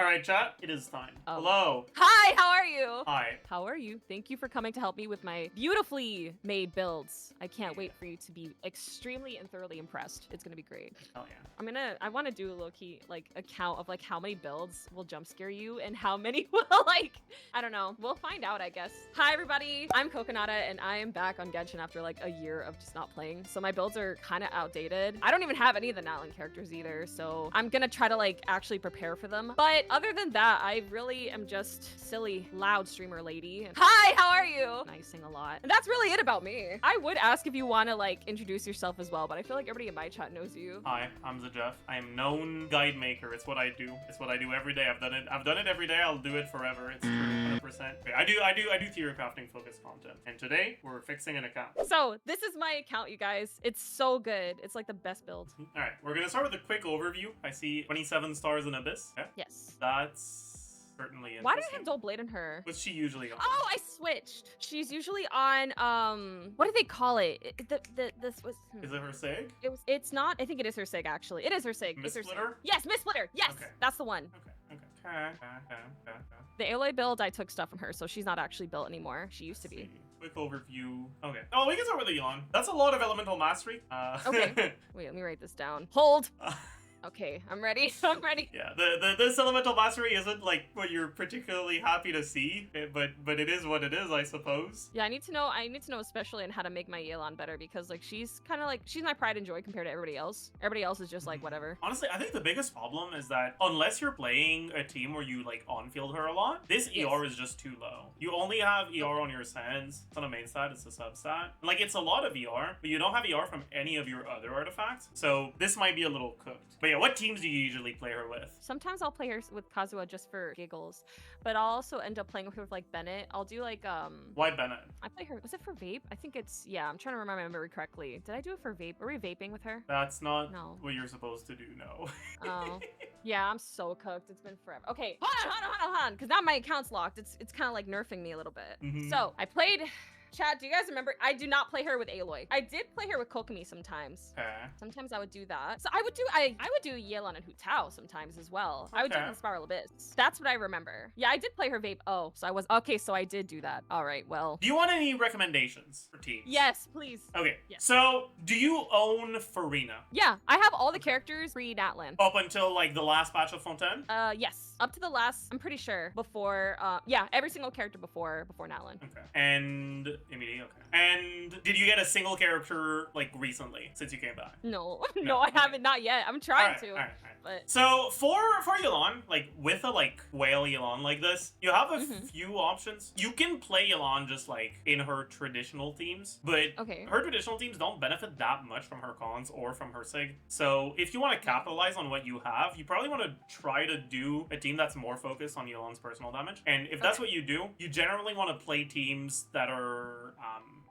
Alright, chat, it is time. Oh. Hello. Hi, how are you? Hi. How are you? Thank you for coming to help me with my beautifully made builds. I can't wait for you to be extremely and thoroughly impressed. It's gonna be great. Oh yeah. I want to do a low-key like a count of like how many builds will jump scare you and how many will like, I don't know. We'll find out, I guess. Hi everybody, I'm KokoNata and I am back on Genshin after like a year of just not playing. So my builds are kind of outdated. I don't even have any of the Natlan characters either. So I'm gonna try to like actually prepare for them. But other than that, I really am just silly, loud streamer lady. And hi, how are you? I sing a lot. And that's really it about me. I would ask if you want to like introduce yourself as well, but I feel like everybody in my chat knows you. Hi, I'm Zajef. I am known guide maker. It's what I do. It's what I do every day. I've done it every day. I'll do it forever. It's 100%. Okay, I do theory crafting focused content. And today we're fixing an account. So this is my account, you guys. It's so good. It's like the best build. All right, we're gonna start with a quick overview. I see 27 stars in Abyss. Okay. Yes. That's certainly interesting. Why did I have dull blade in her? What's she usually on? Oh, I switched. She's usually on what do they call it? This was Is it her Sig? it's not. I think it is her Sig actually. It is her Sig. Miss It's her Splitter? Sig. Yes, Miss Splitter. Yes, Okay. that's the one. Okay. The Aloy build, I took stuff from her, so she's not actually built anymore. She used to be. Quick overview. Okay. Oh, we can start with the Elon. That's a lot of elemental mastery. Okay. Wait, let me write this down. Hold. Okay, I'm ready. I'm ready. Yeah, this elemental mastery isn't like what you're particularly happy to see, but it is what it is, I suppose. Yeah, I need to know especially on how to make my Yelan better because like she's kind of like she's my pride and joy compared to everybody else. Everybody else is just like whatever. Honestly, I think the biggest problem is that unless you're playing a team where you like on-field her a lot, this ER is just too low. You only have ER on your sands. It's on a main stat, it's a substat. Like it's a lot of ER, but you don't have ER from any of your other artifacts. So this might be a little cooked. But yeah, what teams do you usually play her with? Sometimes I'll play her with Kazuha just for giggles, but I'll also end up playing with her with like Bennett. I'll do like Why Bennett? I play her. Was it for vape? I think it's yeah. I'm trying to remember correctly. Did I do it for vape? Were we vaping with her? That's not No. what you're supposed to do. No. Oh. Yeah, I'm so cooked. It's been forever. Okay, hold on, because now my account's locked. It's kind of like nerfing me a little bit. So I played. Chat, do you guys remember? I do not play her with Aloy. I did play her with Kokomi sometimes. Okay. Sometimes I would do that. So I would do Yelan and Hu Tao sometimes as well. I would do Okay. the Spiral Abyss. That's what I remember. Yeah, I did play her vape. Oh, so I was okay. So I did do that. All right. Well. Do you want any recommendations for teams? Yes, please. Okay. Yes. So, do you own Farina? Yeah, I have all the characters pre Natlan. Up until like the last batch of Fontaine? Yes, up to the last. I'm pretty sure before. Yeah, every single character before Natlan. Okay. And immediately, okay. And did you get a single character like recently since you came back? No, No, no, I okay. haven't. Not yet. I'm trying to. All right. But So for Yelan, like with a like whale Yelan like this, you have a Mhm. few options. You can play Yelan just like in her traditional teams, but okay. her traditional teams don't benefit that much from her cons or from her sig. So if you want to capitalize on what you have, you probably want to try to do a team that's more focused on Yelan's personal damage. And if that's Okay. what you do, you generally want to play teams that are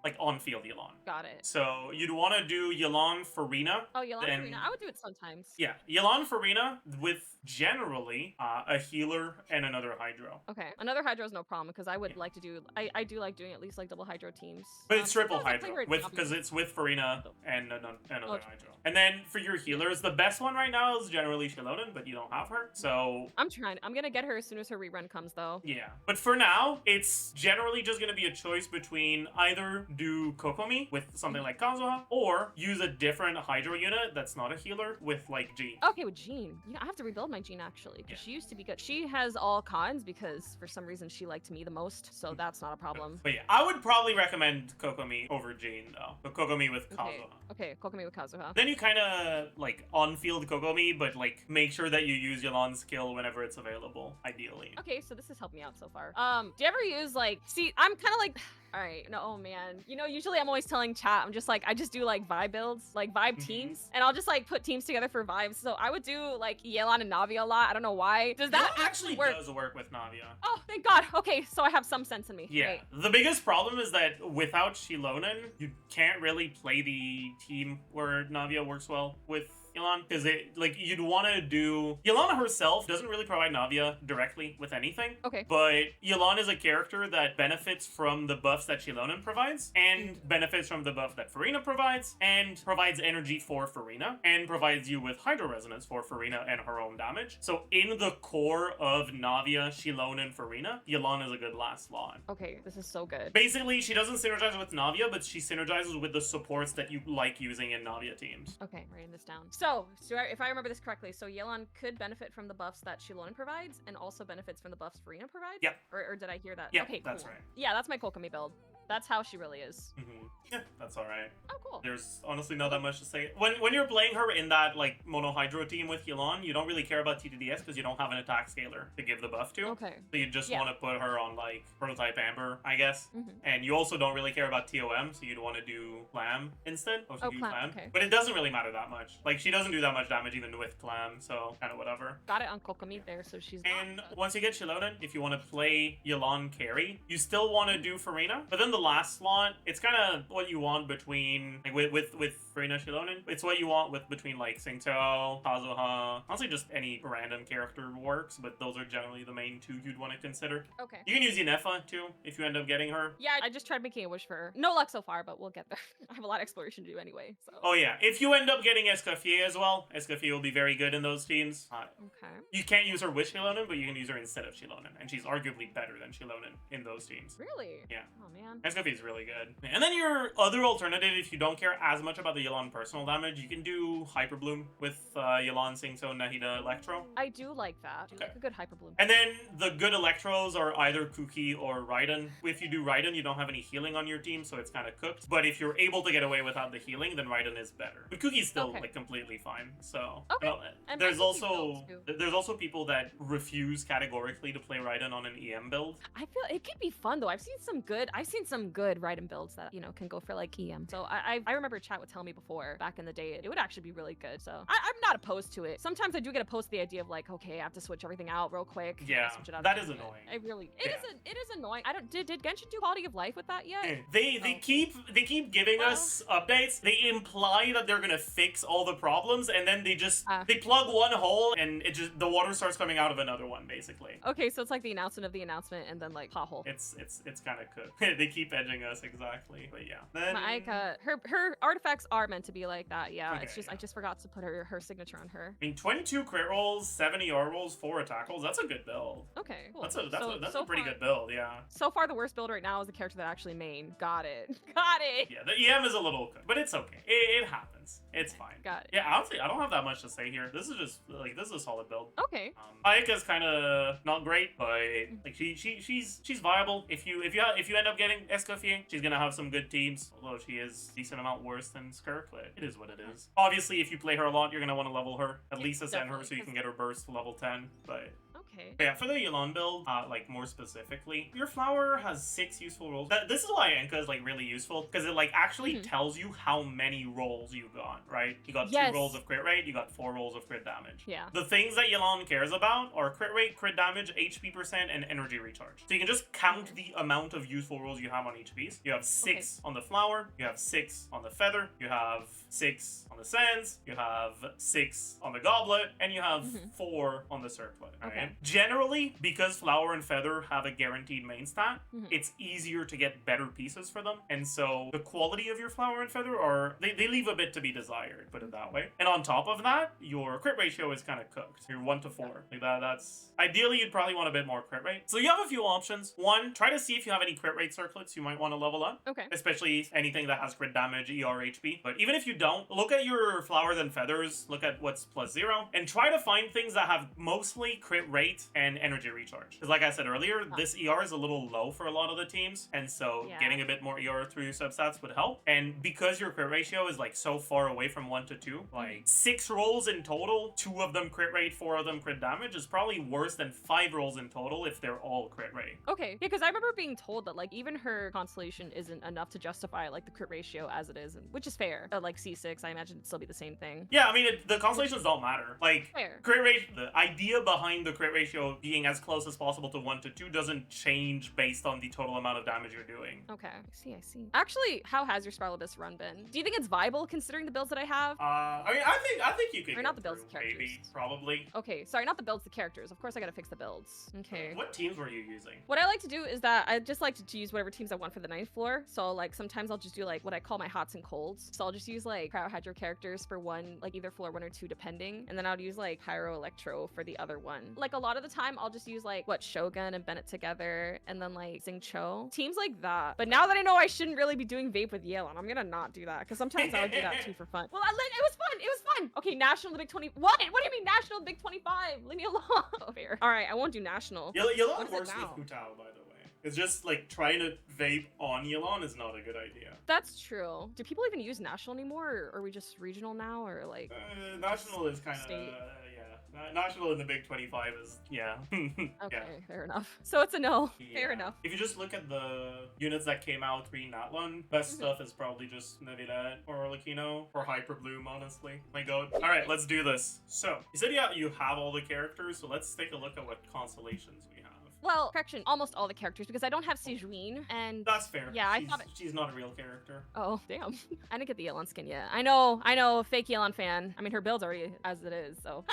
like on-field Yelan. Got it. So you'd want to do Yelan Farina. Oh, Yelan then- Arena. I would do it sometimes. Yeah, Yelan Farina with generally a healer and another Hydro. Okay, another Hydro is no problem because I would Yeah. like to do. I do like doing at least like double Hydro teams. But it's triple sometimes I play Hydro her with at because it's with Farina and another Okay. Hydro. And then for your healers, the best one right now is generally Shilonen, but you don't have her, so I'm trying. I'm gonna get her as soon as her rerun comes, though. yeah. But for now, it's generally just gonna be a choice between either do Kokomi with something like Kazuha, or use a different Hydro unit that's not a healer with like Jean. Okay, with Jean. You know, I have to rebuild my Jean actually because Yeah. she used to be good. She has all cons because for some reason she liked me the most, so that's not a problem. But yeah, I would probably recommend Kokomi over Jean though. But Kokomi with Okay. Kazuha. Okay, Kokomi with Kazuha. Then you kind of like on-field Kokomi, but like make sure that you use Yelan's skill whenever it's available, ideally. Okay, so this has helped me out so far. Do you ever use like? See, I'm kind of like. All right, no, oh man. You know, usually I'm always telling chat, I'm just like, I just do like vibe builds, like vibe teams, and I'll just like put teams together for vibes. So I would do like Yelan and Navi a lot. I don't know why. Does that actually work? does work with Navia. Oh, thank God. Okay, so I have some sense in me. Yeah. Great. The biggest problem is that without Shilonen, you can't really play the team where Navia works well with Yelan, because you'd want to do Yelan herself doesn't really provide Navia directly with anything. Okay. But Yelan is a character that benefits from the buffs that Shilonen provides, and benefits from the buff that Farina provides, and provides energy for Farina, and provides you with Hydro Resonance for Farina and her own damage. So in the core of Navia, Shilonen, Farina, Yelan is a good last slot. Okay, this is so good. Basically, she doesn't synergize with Navia, but she synergizes with the supports that you like using in Navia teams. Okay, I'm writing this down. So if I remember this correctly, so Yelan could benefit from the buffs that Shilonen provides, and also benefits from the buffs Farina provides? Yep. Or did I hear that? Yeah, okay, that's cool. right. Yeah, that's my Kokomi build. That's how she really is. Yeah, that's all right. Oh, cool. There's honestly not that much to say. When you're playing her in that like mono hydro team with Yelan, you don't really care about TTDS because you don't have an attack scaler to give the buff to. Okay. So you just want to put her on like prototype Amber, I guess. Mm-hmm. And you also don't really care about TOM, so you'd want to do Clam instead. Or do Clam, okay. But it doesn't really matter that much. Like she doesn't do that much damage even with Clam, so kind of whatever. Got it on Kokomi there, so she's And once you get Shilonen, if you want to play Yelan carry, you still want to do Farina. But then the last slot, it's kind of what you want between like with Farina Shilonen. It's what you want between like Singto, Kazuha. Honestly, just any random character works, but those are generally the main two you'd want to consider. Okay. You can use Yenefa too if you end up getting her. Yeah, I just tried making a wish for her. No luck so far, but we'll get there. I have a lot of exploration to do anyway, so. Oh yeah, if you end up getting Escoffier as well, Escoffier will be very good in those teams. Okay. You can't use her with Shilonen, but you can use her instead of Shilonen, and she's arguably better than Shilonen in those teams. Really? Yeah. Oh man. Escoffier is really good. And then your other alternative, if you don't care as much about the Yelan personal damage, you can do Hyper Bloom with Yelan, Singto, Nahida, Electro. I do like that. Okay. Like a good Hyper Bloom. And then the good Electros are either Kuki or Raiden. If you do Raiden, you don't have any healing on your team, so it's kind of cooked. But if you're able to get away without the healing, then Raiden is better. But Kuki's still like completely fine. So And there's also people that refuse categorically to play Raiden on an EM build. I feel it could be fun though. I've seen some good Raiden builds that can go for like EM. So I remember chat would tell me before back in the day it would actually be really good. So I'm not opposed to it. Sometimes I do get opposed to the idea of like, okay, I have to switch everything out real quick. Yeah, switch it out that is annoying. It is annoying. I don't did Genshin do quality of life with that yet? They keep giving us updates. They imply that they're gonna fix all the problems, and then they plug one hole and the water starts coming out of another one basically. Okay, so it's like the announcement of the announcement and then like pothole. It's kind of cooked. They keep edging us exactly, but yeah. Then her artifacts are meant to be like that. Yeah, okay, it's just I just forgot to put her signature on her. I mean, 22 crit rolls, 7 ER rolls, 4 attack rolls. That's a good build. Okay, cool. That's a pretty good build. Yeah. So far, the worst build right now is the character that actually main. Got it. Got it. Yeah, the EM is a little cooked, but it's okay. It happens. It's fine. Got it. Yeah, honestly, I don't have that much to say here. This is just this is a solid build. Okay. Ayaka's kind of not great, but like she's viable. If you end up getting Escoffier, she's gonna have some good teams. Although she is a decent amount worse than Skirk, but it is what it is. Obviously, if you play her a lot, you're gonna want to level her. At least ascend her so you can get her burst to level 10. But okay. yeah, for the Yelan build, like more specifically, your flower has 6 useful rolls. This is why Enka is like really useful because it like actually tells you how many rolls you got. Right? You got 2 rolls of crit rate. You got 4 rolls of crit damage. Yeah. The things that Yelan cares about are crit rate, crit damage, HP %, and energy recharge. So you can just count the amount of useful rolls you have on each piece. You have 6 on the flower. You have 6 on the feather. You have 6 on the sands. You have 6 on the goblet, and you have 4 on the circlet. Right? Generally, because flower and feather have a guaranteed main stat, it's easier to get better pieces for them. And so the quality of your flower and feather they leave a bit to be desired, put it that way. And on top of that, your crit ratio is kind of cooked. You're 1 to 4. Like that's ideally you'd probably want a bit more crit rate. So you have a few options. One, try to see if you have any crit rate circlets you might want to level up. Okay. Especially anything that has crit damage, ER, HP. But even if you don't, look at your flowers and feathers, look at what's +0, and try to find things that have mostly crit rate and energy recharge. Because like I said earlier, this ER is a little low for a lot of the teams, and so getting a bit more ER through your substats would help. And because your crit ratio is like so far away from 1 to 2, like 6 rolls in total, 2 of them crit rate, 4 of them crit damage is probably worse than 5 rolls in total if they're all crit rate. Okay, yeah, because I remember being told that like even her constellation isn't enough to justify like the crit ratio as it is, which is fair. Like C6, I imagine it'd still be the same thing. Yeah, I mean the constellations don't matter. Like crit rate, the idea behind the crit ratio ratio being as close as possible to 1 to 2 doesn't change based on the total amount of damage you're doing. Okay, I see. Actually, how has your Spiral Abyss run been? Do you think it's viable considering the builds that I have? I mean, I think you could. Or not the builds, through, the characters. maybe, probably. Okay, sorry, not the builds, the characters. Of course, I gotta fix the builds. Okay. What teams were you using? What I like to do is that I just like to use whatever teams I want for the 9th floor. So like sometimes I'll just do like what I call my hots and colds. So I'll just use like Cryo Hydro characters for one, like either floor 1 or 2 depending. And then I'll use like Pyro Electro for the other one. Like a lot of the time I'll just use like what Shogun and Bennett together and then like Xing Cho. Teams like that. But now that I know I shouldn't really be doing Vape with Yelan, I'm gonna not do that because sometimes I would do that too for fun. Well, it was fun. It was fun. Okay, National the Big 20. What? What do you mean National the Big 25? Leave me alone. Oh, fair. All right, I won't do National. Yelan works with Hutao, by the way. It's just like trying to vape on Yelan is not a good idea. That's true. Do people even use National anymore, or are we just regional now, or like? National is kind of yeah. National in the Big 25 is yeah. Okay, yeah. Fair enough. So it's a no. Yeah. Fair enough. If you just look at the units that came out pre Natlan, best stuff is probably just Navidad or Arlecchino or Hyper Bloom, honestly. My god. All right, let's do this. So you said you have all the characters, so let's take a look at what constellations we have. Well, correction, almost all the characters because I don't have Sejuin and that's fair. Yeah, I thought she's not a real character. Oh, damn. I didn't get the Yelan skin yet. I know, fake Yelan fan. I mean, her build's already as it is, so.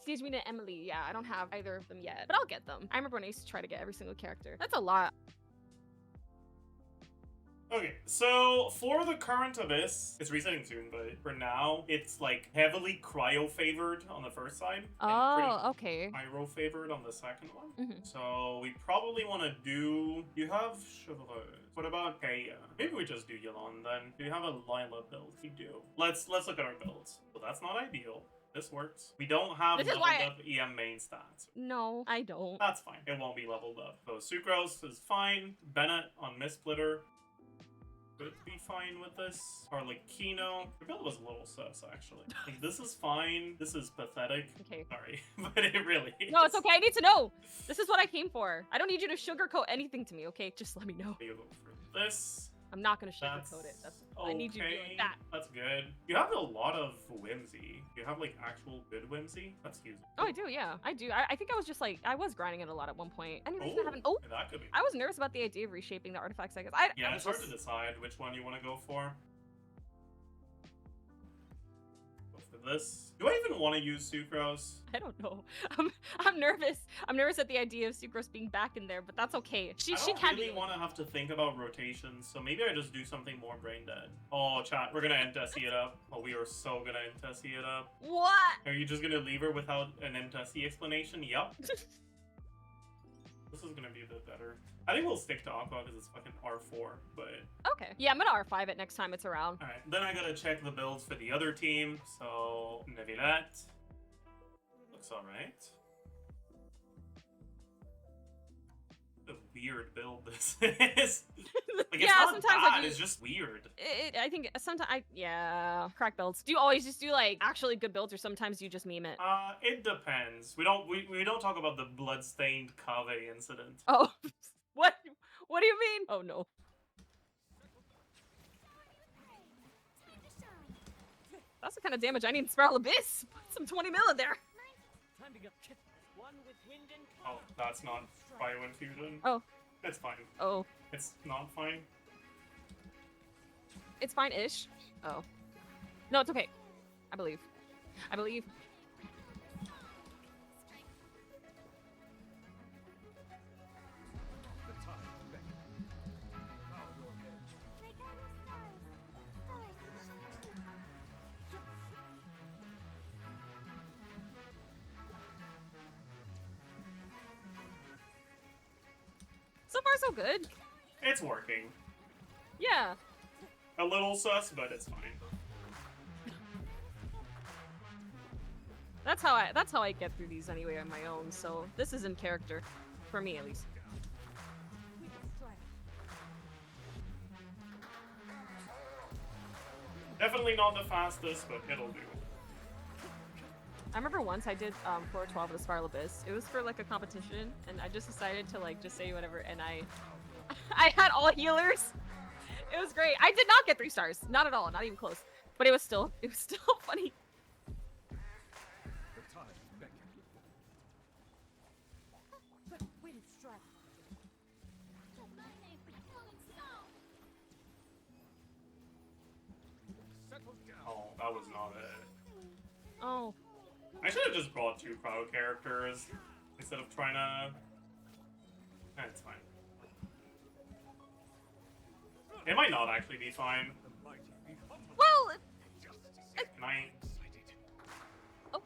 Sejuin and Emily, yeah, I don't have either of them yet, but I'll get them. I remember when I used to try to get every single character. That's a lot. Okay, so for the current Abyss, it's resetting soon, but for now, it's like heavily cryo favored on the first side. Oh, okay. Pyro favored on the second one. Mm-hmm. So we probably want to do. You have Chevaleuse. What about Kaya? Maybe we just do Yelan then. Do you have a Lila build? You do. Let's look at our builds. Well, that's not ideal. This works. We don't have leveled up EM main stats. No, I don't. That's fine. It won't be leveled up. So Sucrose is fine. Bennett on Mistsplitter could be fine with this. Or like Kino. The build was a little sus actually. Like, this is fine. This is pathetic. Okay. Sorry, but it really is. No, it's okay. I need to know. This is what I came for. I don't need you to sugarcoat anything to me, okay? Just let me know. You go for this. I'm not gonna sugarcoat it. That's okay. I need you to do like that. That's good. You have a lot of whimsy. You have like actual good whimsy. That's useful. Oh, I do. Yeah, I do. I think I was just like I was grinding it a lot at one point. Any reason I haven't? Oh, that could be. I was nervous about the idea of reshaping the artifacts. I guess. Yeah, it's hard to decide which one you want to go for. Go for this. Do I even want to use Sucrose? I don't know. I'm nervous. I'm nervous at the idea of Sucrose being back in there, but that's okay. She can't really want to have to think about rotations, so maybe I just do something more brain dead. Oh, chat, we're gonna Entessie it up. Oh, we are so gonna Entessie it up. What? Are you just gonna leave her without an Entessie explanation? Yup. This is gonna be a bit better. I think we'll stick to Aqua because it's fucking R4, but... Okay. Yeah, I'm gonna R5 it next time it's around. Alright, then I gotta check the builds for the other team, so... Navidad. Looks alright. A weird build this is. Like, it's yeah, not bad, it's just weird. I think sometimes yeah, crack builds. Do you always just do like actually good builds, or sometimes you just meme it? It depends. We don't talk about the bloodstained Kave incident. Oh, what? What do you mean? Oh no. That's the kind of damage I need in Spiral Abyss. Put some 20 mil in there. Oh, that's not Bioinfusion. Oh. It's fine. Oh. It's not fine. It's fine-ish. Oh. No, it's okay. I believe. I believe. So far, so good. It's working. Yeah. A little sus, but it's fine. That's how I get through these anyway on my own. So this is in character, for me at least. Definitely not the fastest, but it'll do. I remember once I did floor 12 of the Spiral Abyss. It was for like a competition, and I just decided to like just say whatever, and I had all healers. It was great. I did not get 3 stars, not at all, not even close. But it was still funny. Oh, that was not it. Oh. I should have just brought 2 crowd characters instead of trying to. It's fine. It might not actually be fine. Well, Can I? oh,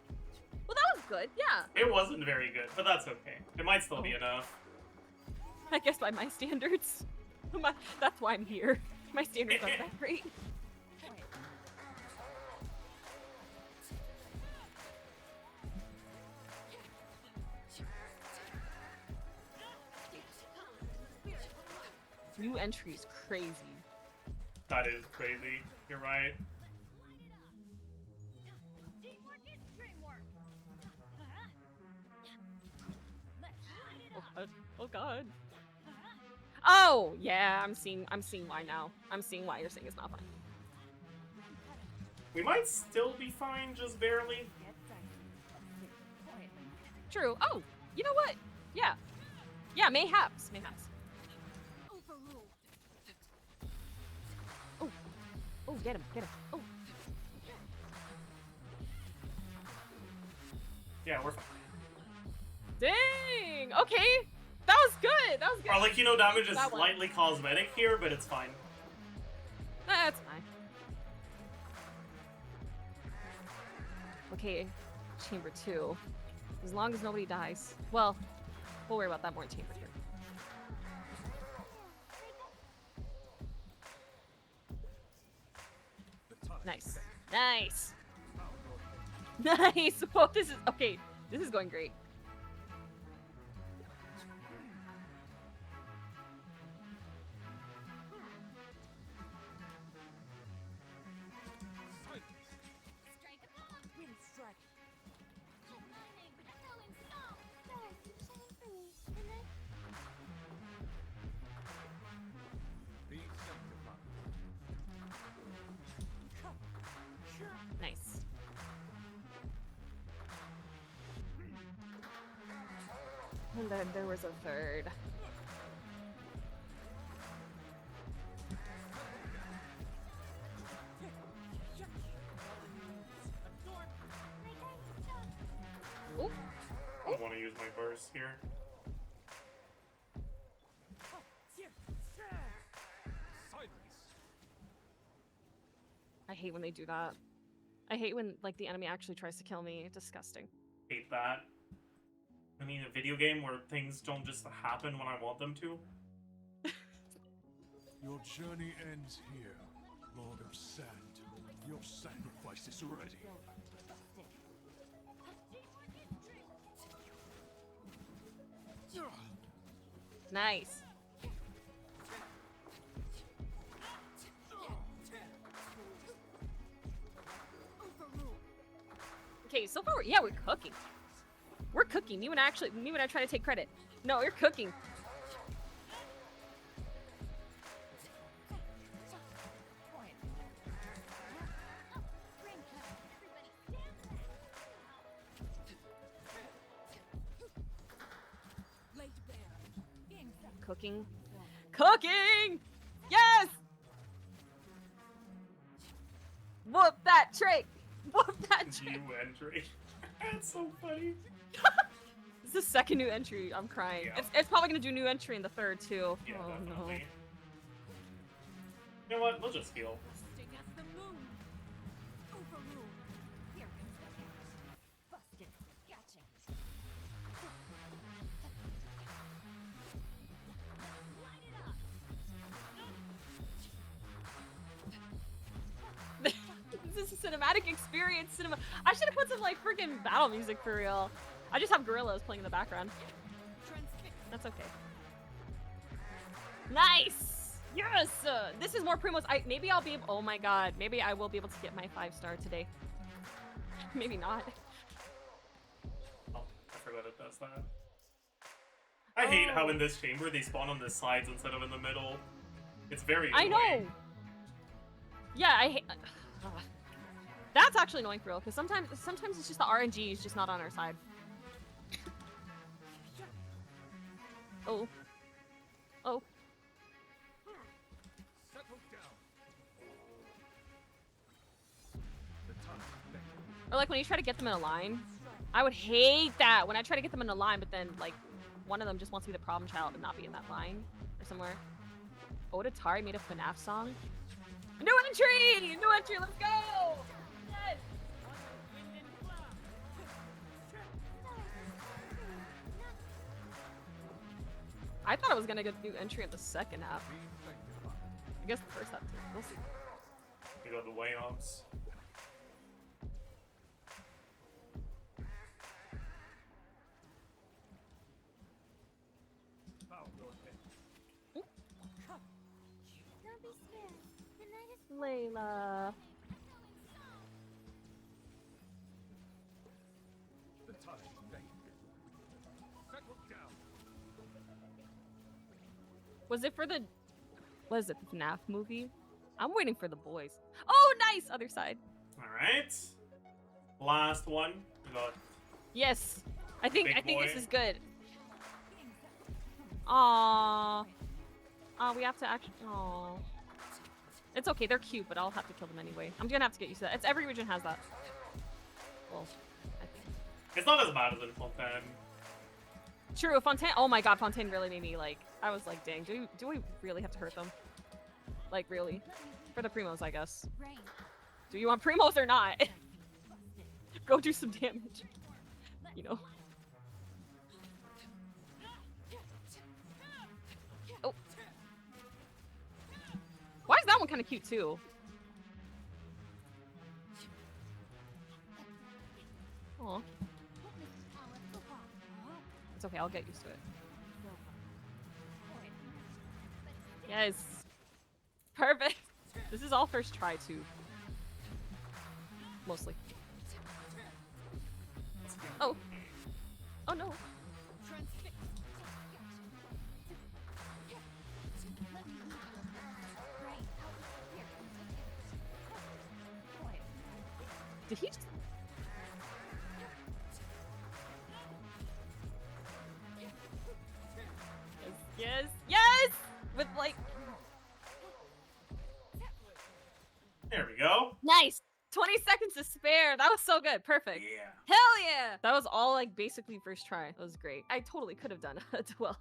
well, that was good. Yeah. It wasn't very good, but that's okay. It might still be enough. I guess by my standards. That's why I'm here. My standards aren't that great. New entry is crazy. That is crazy. You're right. Oh god. Oh god. Oh yeah, I'm seeing why now. I'm seeing why you're saying it's not fine. We might still be fine, just barely. True. Oh, you know what? Yeah. Yeah, mayhaps. Mayhaps. Oh. Oh, get him. Get him. Oh. Yeah, we're fine. Dang. Okay. That was good. That was good. Our damage is That one. slightly cosmetic here, but it's fine. That's fine. Okay, chamber 2. As long as nobody dies. Well, we'll worry about that more in chamber 3. Nice. Nice. Nice. Whoa, this is okay. This is going great. Nice. And then there was a third. Ooh. I don't want to use my burst here. I hate when they do that. I hate when the enemy actually tries to kill me. Disgusting. Hate that. I mean, a video game where things don't just happen when I want them to. Your journey ends here, Lord of Sand. Your sacrifice is ready. Nice. Okay, so far, yeah, we're cooking. We're cooking. Me when I try to take credit. No, you're cooking. Cooking. Cooking! Yes! Whoop that trait! Whoop that trait! New entry. That's so funny. This is the second new entry. I'm crying. Yeah. It's probably gonna do new entry in the third too. Yeah, Oh definitely. You know what? We'll just heal. no. This is a cinematic experience. I should have put some freaking battle music for real. I just have gorillas playing in the background. That's okay. Nice! Yes! This is more primos. Maybe I'll be able— oh my god. Maybe I will be able to get my 5-star today. Maybe not. Oh, I forgot it does that. I hate how in this chamber they spawn on the sides instead of in the middle. It's very annoying. I know! Yeah, I hate— that's actually annoying for real, because sometimes it's just the RNG is just not on our side. Oh. Oh. Settle down. The time. Or like when you try to get them in a line. I would hate that when I try to get them in a line, but then like one of them just wants to be the problem child and not be in that line or somewhere. Odatari made a FNAF song. New entry! New entry, let's go! Yes! I thought I was gonna get a new entry in the second half. I guess the first half too. We'll see. You got the way ups. Don't be scared. The night is Layla. The time. Settle down. Was it for the... What is it, the FNAF movie? I'm waiting for the boys. Oh, nice! Other side. Alright. Last one. We got Yes. I think Big this boy. is good. Aww. We have to actually... Aww. It's okay, they're cute, but I'll have to kill them anyway. I'm gonna have to get used to that. It's every region has that. Well, I think. It's not as bad as in Fontaine. True, Fontaine... Oh my god, Fontaine really made me, like... I was like, dang, do we really have to hurt them? Like, really? For the primos, I guess. rain. Do you want primos or not? Go do some damage. You know? Oh. Why is that one kind of cute, too? Aw. It's okay, I'll get used to it. Yes. Perfect. This is all first try, too. Mostly. Oh. Oh no. Did he just... Yes, yes! With like... There we go. Nice! 20 seconds to spare. That was so good. Perfect. Yeah. Hell yeah! That was all like basically first try. That was great. I totally could have done a duel.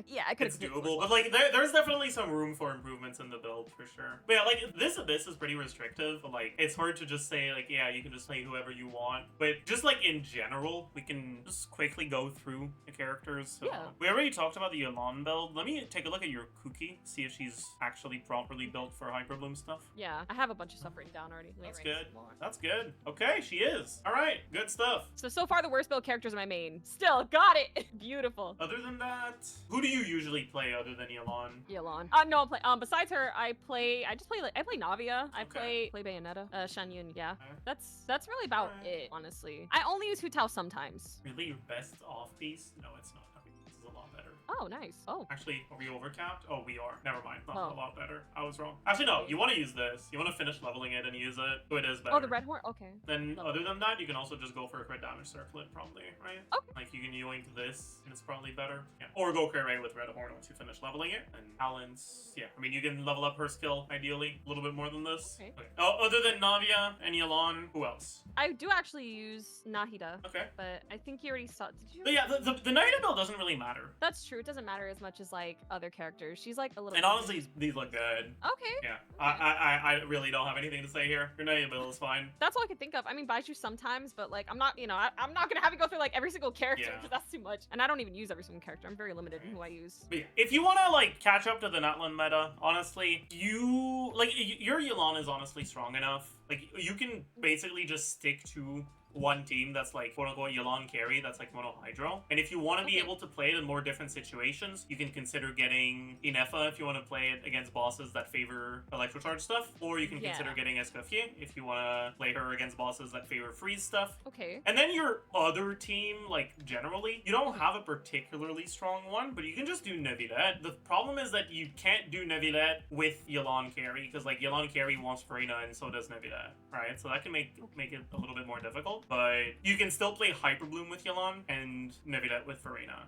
Yeah, I could It's have. doable, but like there's definitely some room for improvements in the build for sure. But yeah, like this abyss is pretty restrictive. But, like it's hard to just say like yeah you can just play whoever you want. But just like in general, we can just quickly go through the characters. So, Yeah. We already talked about the Elan build. Let me take a look at your Cookie, see if she's actually properly built for Hyperbloom stuff. Yeah, I have a bunch of stuff written down already. Let me That's write good. some more. That's good. Okay, she is. All right, good stuff. So far the worst build characters are my main. Still, got it! Beautiful. Other than that, who do you usually play other than Elan? Yelan. No, besides her, I play Navia. I Okay. play Bayonetta. Shanyun, yeah. Okay. That's really about Alright. it, honestly. I only use Hu Tao sometimes. Really, your best off piece? No, it's not. I mean, this is a lot better. Oh, nice. Oh. Actually, are we overcapped? Oh, we are. Never mind. Not Oh. a lot better. I was wrong. Actually, no. You want to use this. You want to finish leveling it and use it. So it is better. Oh, the red horn? Okay. Then, No. other than that, you can also just go for a crit damage circlet, probably, right? Okay. Like, you can yoink this, and it's probably better. Yeah. Or go crit rate with red horn once you finish leveling it. And Talents, yeah. I mean, you can level up her skill, ideally, a little bit more than this. Okay. Oh, other than Navia and Yelan, who else? I do actually use Nahida, Okay. but I think you already saw. Did you? But yeah, the Nahida build doesn't really matter. That's true. It doesn't matter as much as like other characters. She's like a little. And honestly, these look good. Okay. Yeah, I really don't have anything to say here. Your Nahida build is fine. That's all I could think of. I mean, Baiju sometimes, but like I'm not, I'm not gonna have you go through like every single character Yeah. because that's too much. And I don't even use every single character. I'm very limited in who I use. But yeah, if you want to like catch up to the Natlan meta, honestly, your Yelan is honestly strong enough. Like you can basically just stick to one team that's like quote unquote Yelan carry that's like mono hydro. And if you want to be Okay. able to play it in more different situations, you can consider getting Inefa if you want to play it against bosses that favor electrocharge stuff, or you can Yeah. consider getting Escoffier if you want to play her against bosses that favor freeze stuff. Okay. And then your other team, like, generally, you don't have a particularly strong one, but you can just do Nevilette. The problem is that you can't do Nevilette with Yelan carry, because, like, Yelan carry wants Farina, and so does Nevilette, right? So that can make it a little bit more difficult. level, but you can still play Hyper Bloom with Yelan and Nevidet with Farina.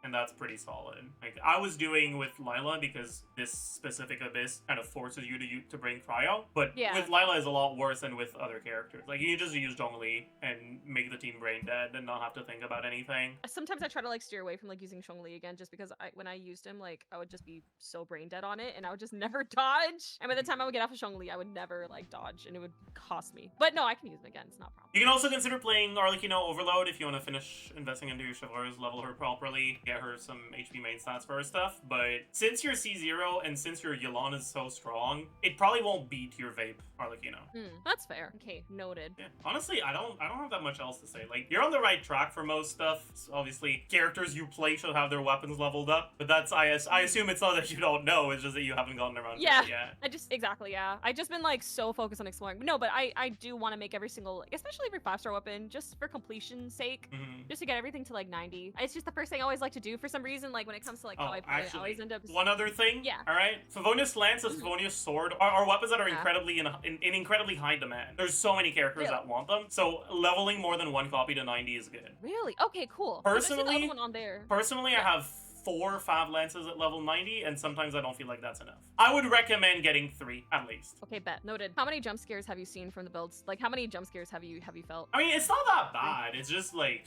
And that's pretty solid. Like I was doing with Lila because this specific abyss kind of forces you to bring cryo, but Yeah. with Lila is a lot worse than with other characters. Like you can just use Zhongli and make the team brain dead and not have to think about anything. Sometimes I try to like steer away from like using Zhongli again, just because when I used him, like I would just be so brain dead on it, and I would just never dodge. And by the time I would get off of Zhongli, I would never like dodge, and it would cost me. But no, I can use him again. It's not a problem. You can also consider playing Arlecchino Overload if you want to finish investing into your Chivalrous, level her properly, get her some HP main stats for her stuff. But since your C0 and since your Yelan is so strong, it probably won't beat your Vape Arlecchino. That's fair. Okay, noted. Yeah. Honestly, I don't have that much else to say. Like, you're on the right track for most stuff. So obviously, characters you play should have their weapons leveled up. But that's, I assume it's not that you don't know, it's just that you haven't gotten around to Yeah. it yet. I just been like so focused on exploring. No, but I do want to make every single, especially every 5-star weapon, just for completion's sake. Just to get everything to like 90. It's just the first thing I always like to do for some reason. Like when it comes to like how I play, I always end up. One other thing. Yeah. All right. Favonius Lance and Favonius Sword are weapons that are incredibly in incredibly high demand. There's so many characters that want them. So leveling more than one copy to 90 is good. Really? Okay, cool. 'Cause I see the other one on there. Personally, I have 4 Fav Lances at level 90, and sometimes I don't feel like that's enough. I would recommend getting 3 at least. Okay, bet. Noted. How many jump scares have you seen from the builds? Like, how many jump scares have you felt? I mean, it's not that bad. It's just like,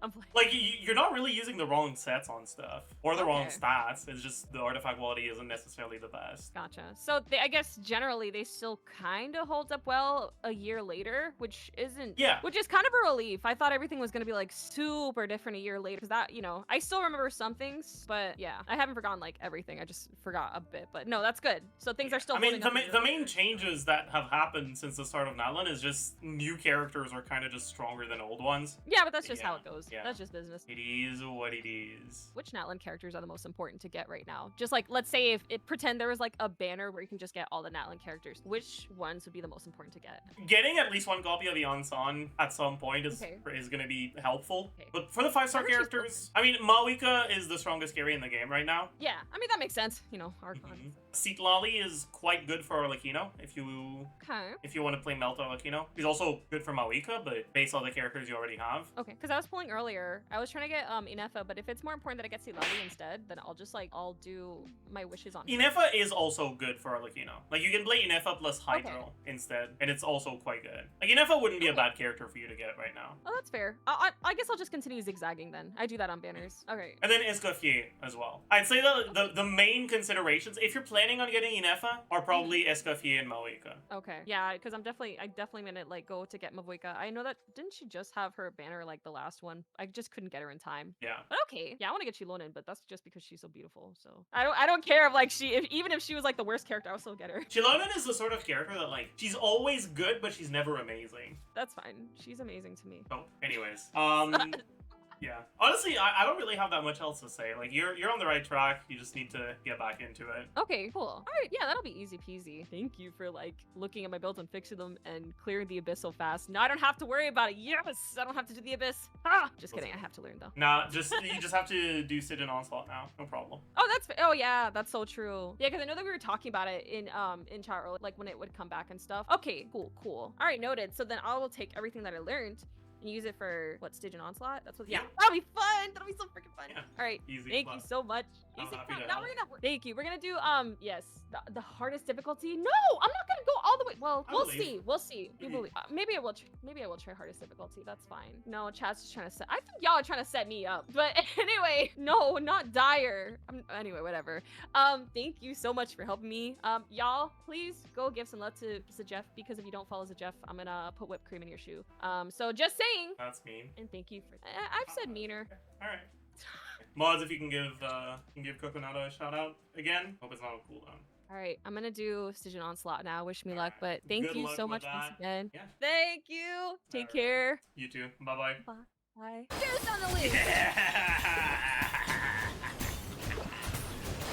I'm playing. like you're not really using the wrong sets on stuff or the wrong stats. It's just the artifact quality isn't necessarily the best. Gotcha. So I guess generally they still kind of hold up well a year later, which isn't. Yeah. Which is kind of a relief. I thought everything was gonna be like super different a year later, because that, you know, I still remember some things, but yeah, I haven't forgotten like everything. I just forgot a bit. But no, that's good. So things are still. I mean, holding up the main changes that have happened since the start of Natlan is just new characters are kind of just stronger than old ones. Yeah, but that's just how it goes. Yeah. That's just business. It is what it is. Which Natlan characters are the most important to get right now? Just like, let's say if it pretend there was like a banner where you can just get all the Natlan characters. Which ones would be the most important to get? Getting at least one copy of the Ansan at some point is going to be helpful. Okay. But for the 5-star characters, I mean, Mawika is the strongest carry in the game right now. Yeah, I mean, that makes sense. You know, Archon. Seatlali is quite good for Arlecchino if you want to play Melt Arlecchino. He's also good for Mawika, but based on the characters you already have. Okay, because I was pulling earlier. I was trying to get Inefa, but if it's more important that I get Seatlali instead, then I'll do my wishes on him. Inefa is also good for Arlecchino. Like, you can play Inefa plus Hydro instead, and it's also quite good. Like, Inefa wouldn't be a bad character for you to get right now. Oh, that's fair. I guess I'll just continue zigzagging then. I do that on banners. Okay. And then Escoffier as well. I'd say that the main considerations, if you're planning on getting Inefa, are probably Escoffier and Mawika. Okay. Yeah, because I definitely gonna like go to get Mawika. I know that, didn't she just have her banner like the last one? I just couldn't get her in time. Yeah. But okay. Yeah, I want to get Chilonin, but that's just because she's so beautiful. So I don't care if like even if she was like the worst character, I'll still get her. Chilonin is the sort of character that like she's always good, but she's never amazing. That's fine. She's amazing to me. Oh, anyways. Yeah. Honestly, I don't really have that much else to say. Like, you're on the right track. You just need to get back into it. Okay, cool. All right, yeah, that'll be easy peasy. Thank you for, like, looking at my builds and fixing them and clearing the abyss so fast. Now I don't have to worry about it. Yes! I don't have to do the abyss. Ah! Just kidding. I have to learn, though. Nah, you just have to do Sit and Onslaught now. No problem. Oh, yeah, that's so true. Yeah, because I know that we were talking about it in chat earlier, like, when it would come back and stuff. Okay, cool. All right, noted. So then I will take everything that I learned and use it for what, Stage and Onslaught? That's what. Yeah, that'll be fun. That'll be so freaking fun. Yeah. All right. Easy. Thank you so much. I'm Easy happy to now help. we're gonna. Thank you. We're gonna do yes the hardest difficulty. No, I'm not gonna go all the way. Well, we'll see. We'll see. You believe? Maybe I will. Maybe I will try hardest difficulty. That's fine. No, chat's just trying to set. I think y'all are trying to set me up. But anyway, no, not dire. Anyway, whatever. Thank you so much for helping me. Y'all, please go give some love to Zajef, because if you don't follow Zajef, I'm gonna put whipped cream in your shoe. So just saying. That's mean. And thank you for. I've said meaner. All right. Mods, if you can give KokoNata a shout out again. Hope it's not a cooldown. All right, I'm gonna do Stygian Onslaught now. Wish me luck, but thank Good you luck so with much once that. again. Yeah. Thank you. Take care. You too. Bye-bye. Bye. Deuce on the loose! Yeah!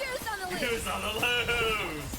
Deuce on the loose! Who's on the loose?